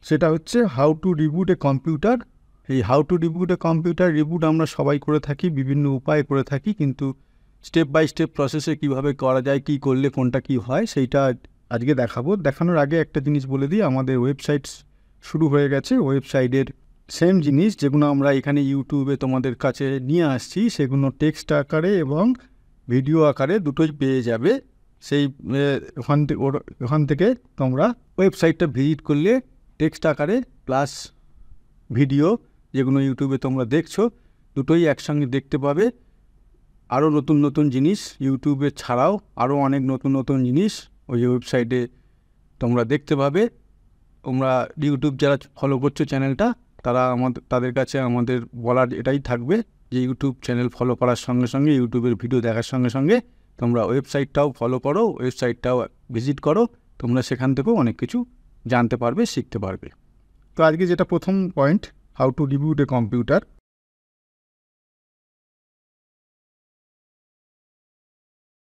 সেটা হচ্ছে how to reboot a computer. এই how to reboot a computer reboot আমরা সবাই করে থাকি, বিভিন্ন উপায়ে করে থাকি, কিন্তু স্টেপ বাই স্টেপ প্রসেসে কীভাবে করা যায়, কী করলে কোনটা কী হয়, সেইটা আজকে দেখাবো। দেখানোর আগে একটা জিনিস বলে দিই, আমাদের ওয়েবসাইট শুরু হয়ে গেছে। ওয়েবসাইটের সেম জিনিস যেগুলো আমরা এখানে ইউটিউবে তোমাদের কাছে নিয়ে আসছি, সেগুলো টেক্সট আকারে এবং ভিডিও আকারে দুটোই পেয়ে যাবে। সেই ওখান থেকে তোমরা ওয়েবসাইটটা ভিজিট করলে টেক্সট আকারে প্লাস ভিডিও যেগুলো ইউটিউবে তোমরা দেখছো দুটোই একসঙ্গে দেখতে পাবে। আরও নতুন নতুন জিনিস ইউটিউবে ছাড়াও আরও অনেক নতুন নতুন জিনিস ওই ওয়েবসাইটে তোমরা দেখতে পাবে। তোমরা ইউটিউব যারা ফলো করছো চ্যানেলটা, তাদের কাছে আমাদের বলার এটাই থাকবে যে ইউটিউব চ্যানেল ফলো করার সঙ্গে সঙ্গে, ইউটিউবের ভিডিও দেখার সঙ্গে সঙ্গে তোমরা ওয়েবসাইটটাও ফলো করো, ওয়েবসাইটটাও ভিজিট করো। তোমরা সেখান থেকেও অনেক কিছু জানতে পারবে, শিখতে পারবে। তো আজকে যেটা প্রথম point, how to reboot a computer.